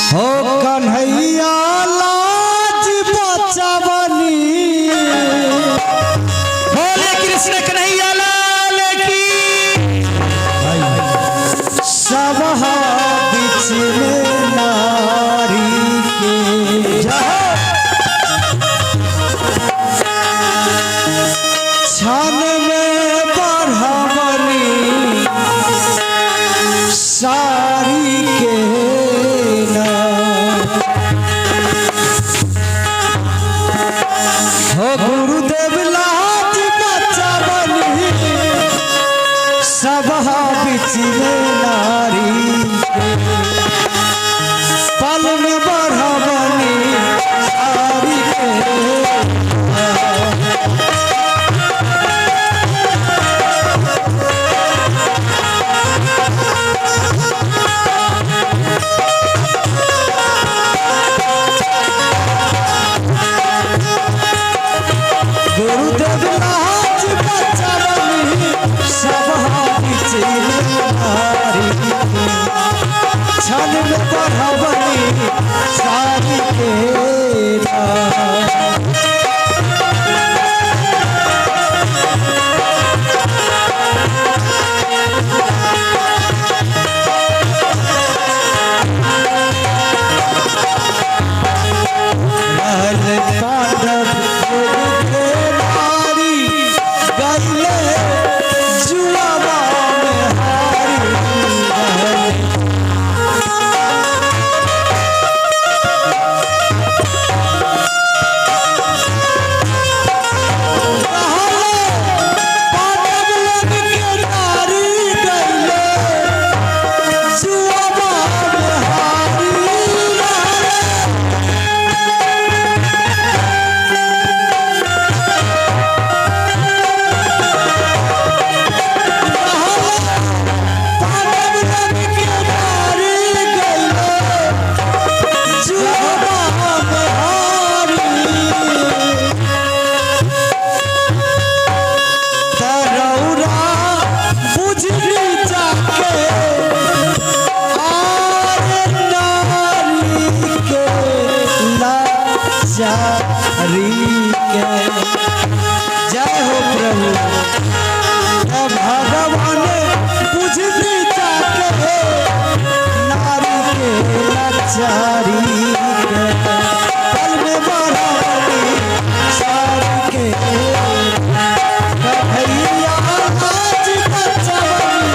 हो कन्हैया लाज बचावनी। बोले कृष्ण कन्हैया लाल की। सब बीच में नारी के छान में बढ़ावनी सारी के हो गुरुदेव लाज बचावनी सब बीच में नारी पल में बढ़ावनी सारी के गुरुदेव लाज बचावनी सब बीच में नारी छल में बढ़ावनी सारी के पांडव जय हो प्रभु भगवान बुझती जाके नारी के लाचारी पल में बढ़ावनी सारी के कन्हैया लाज बचावनी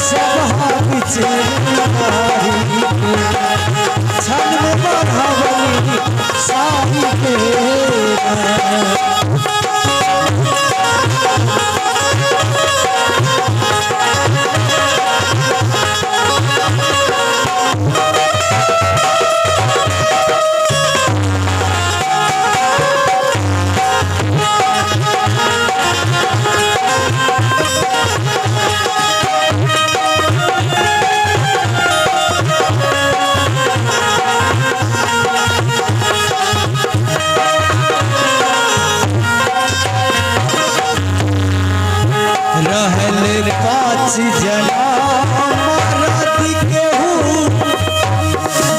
सब बीच नारी छल में बढ़ावनी सारी के रहल पाँच जना मरद केहू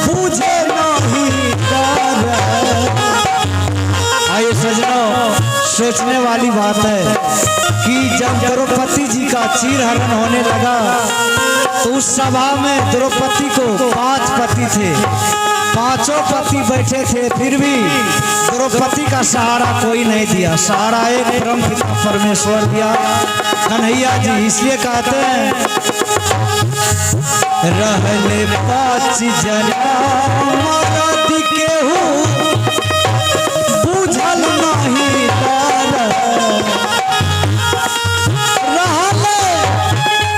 बुझे नहीं डर। आइए सजनों, सोचने वाली बात है कि जब द्रौपदी जी का चीरहरण होने लगा तो उस सभा में द्रौपदी को 5 पति थे, 5 पति बैठे थे, फिर भी द्रौपदी का सहारा कोई नहीं दिया। सहारा एक परम पिता परमेश्वर दिया, कन्हैया जी। इसलिए कहते हैं रहले 5 जना मरद केहू बुझल नहीं डर। रहले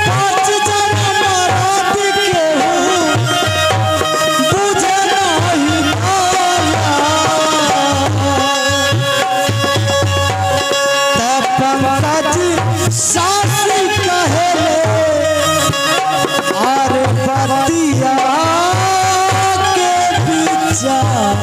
5 जना मरद केहू बुझल नहीं डर। पंकज सासी कहेले और बतिया के विचार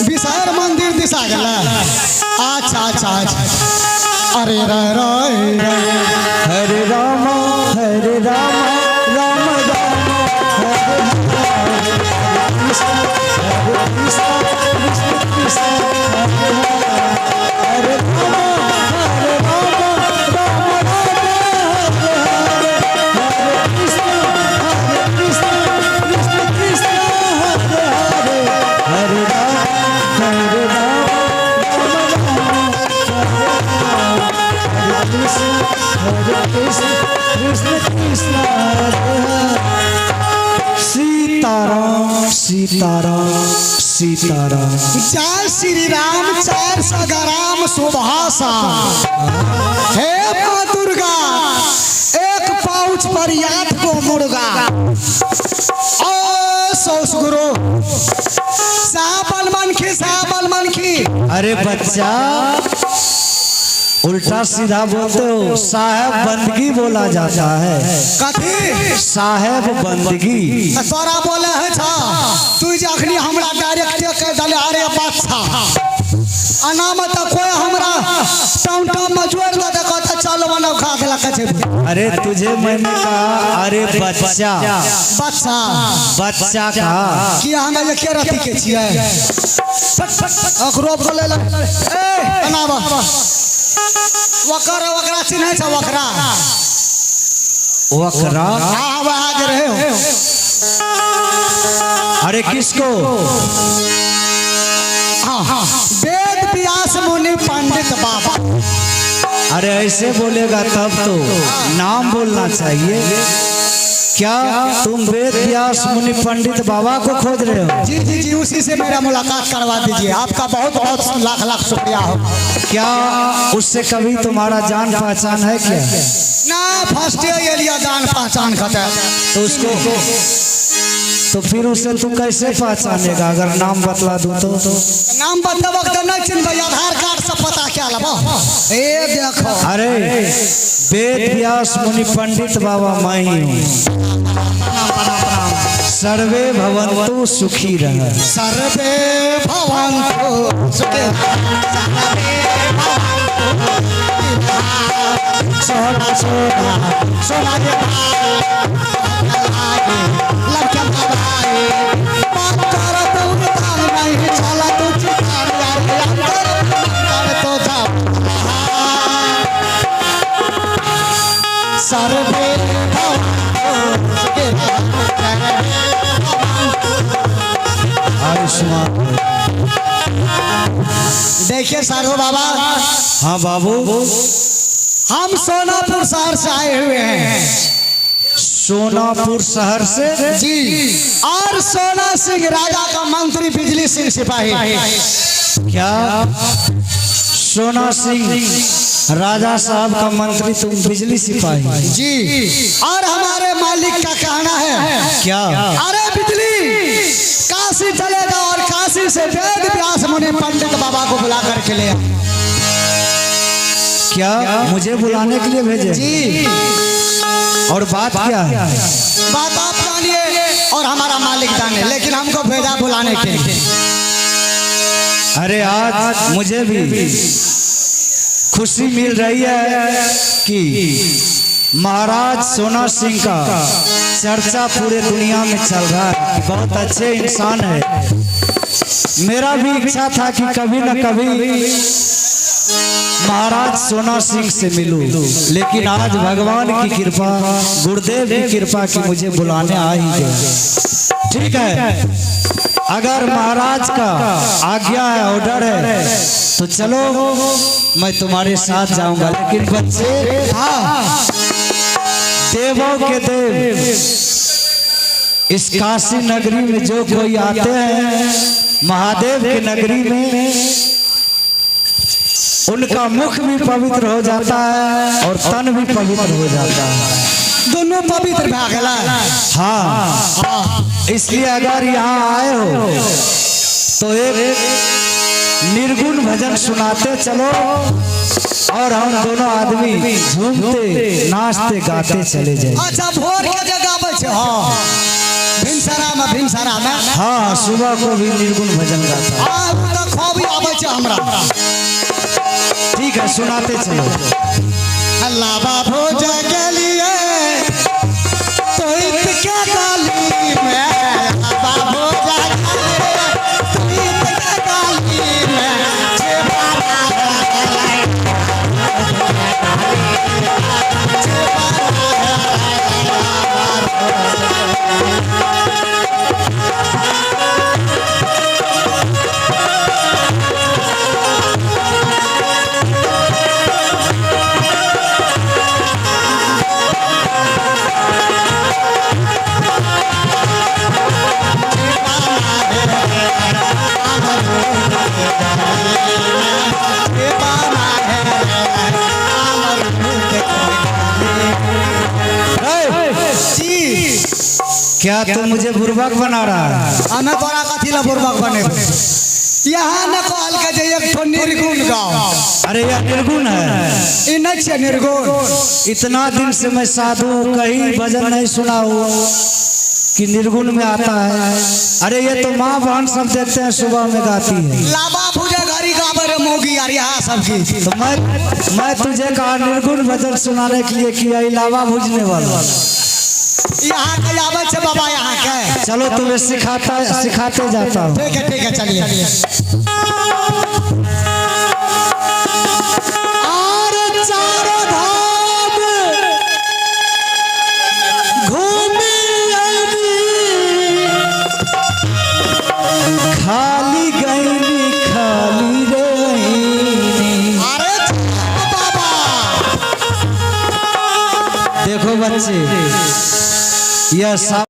विषहर मंदिर दिशा गला। अच्छा अच्छा अच्छा। अरे रे रे हरे राम राम राम हरे कृष्ण कृष्ण कृष्ण हरे राम कृष्ण कृष्ण कृष्ण हरे राम कृष्ण कृष्ण सीताराम सीताराम सीताराम। जय श्री राम 400 ग्राम सुभाषा। हे माँ दुर्गा, एक पाउच पर 8 को मुर्गा। ओ सौस गुरु साबल मनखी। अरे बच्चा उल्टा सीधा बोलते हो। साहेब बंदगी बोला जाता है। कथी साहेब बंदगी तोरा बोले है छा। तू जखनी हमरा डायरेक्ट कह दले अरे बादशाह अनाम त कोई हमरा टाउन में जोड़ दे कहता चलो मनो खा के लगा छे। अरे तुझे मैंने कहा अरे बच्चा बच्चा कहा कि हमें ये के रति के छिए। अखरो बोले ए अनावा वकरा चिन्ह छ वकरा हाँ वहाँ के रहे हो। अरे किसको? हाँ वेद व्यास मुनि पंडित बाबा। अरे ऐसे बोलेगा तब तो नाम बोलना चाहिए। क्या तुम वेद व्यास मुनि पंडित बाबा को खोज रहे हो? जी उसी से मेरा मुलाकात करवा दीजिए। आपका बहुत बहुत लाख शुक्रिया हो। क्या उससे कभी तुम्हारा जान पहचान है क्या? ना फर्स्ट एरिया जान पहचान खता तो उसको तो फिर उसे तू कैसे पहचानेगा अगर नाम बतला दूं तो? नाम बतला वक्त नहीं चिन्ह आधार कार्ड से पता क्या लगा। ए देखो अरे वेद व्यास मुनि पंडित बाबा मैं ही हूँ। सर्वे भवन्तु सुखी रह। सर्वे भवन्तु सुखी सोना सोना सोना के लड़का भाई पाकर तो काम नहीं चला तू चितार अंदर कर तो जा। सर्वे आयुष्मान। देखिए सारो बाबा। हाँ बाबू हम सोनापुर शहर से आए हुए हैं। सोनापुर शहर से जी। और सोना सिंह राजा का मंत्री बिजली सिंह सिपाही। क्या सोना सिंह राजा साहब का मंत्री तुम बिजली सिपाही? जी। और हमारे मालिक का कहना है क्या? अरे बिजली काशी चलेगा और काशी से वेद व्यास मुनि पंडित बाबा को बुला करके ले। क्या मुझे बुलाने के लिए भेजे? जी। और बात क्या है? बात आप जानिए और हमारा मालिक जाने, लेकिन हमको भेजा बुलाने के लिए। अरे आज मुझे भी खुशी मिल रही है कि महाराज सोना सिंह का चर्चा पूरे दुनिया में चल रहा है। बहुत अच्छे इंसान है। मेरा भी इच्छा था कि कभी न कभी महाराज सोना सिंह से मिलूं, लेकिन आज भगवान की कृपा, गुरुदेव की कृपा की मुझे बुलाने आ ही गए। ठीक है, अगर महाराज का आज्ञा है, ऑर्डर है, तो चलो मैं तुम्हारे साथ जाऊंगा। लेकिन बच्चे, देवों के देव इस काशी नगरी में जो कोई आते हैं, महादेव की नगरी में, उनका मुख भी पवित्र हो जाता है और तन भी पवित्र हो जाता है। दोनों पवित्र भागला। हाँ, इसलिए अगर यहाँ आए हो तो एक निर्गुण भजन सुनाते चलो और हम दोनों आदमी झूमते नाचते गाते चले जाए। अच्छा, भोर के जगह बचे। भिनसरा में हाँ, सुबह को भी निर्गुण भजन गाता। खूब आवे छे हमरा। ठीक है सुनाते चलो। अल्लाह बाबू जगलिए तो इतके गाली में बाबू जगलिए तो इतके गाली में जे बाबा क्या तू मुझे बुर्बक बना रहा है? हमें तोरा कथी ला बुर्बक बने यहाँ न कहल के जे एक ठो निर्गुण गाओ। अरे यह निर्गुण है। ई नहीं छे निर्गुण। इतना दिन से मैं साधु कहीं भजन नहीं सुना हूँ कि निर्गुण में आता है। अरे ये तो माँ बहन सब देखते हैं सुबह में गाती है। लाबा पूजे घरी गावे रे मोगी यार यहाँ सबकी। तो मैं तुझे कहा निर्गुण भजन सुनाने के लिए किया इलावा भुजने वाला। यहाँ के आवे छे बाबा यहाँ के। चलो तुम्हें सिखाते जाता हूँ। ठीक है चलिए। और चारों धाम घूमी आईनी, खाली गईनी खाली रहीनी। अरे बाबा देखो बच्चे यह सब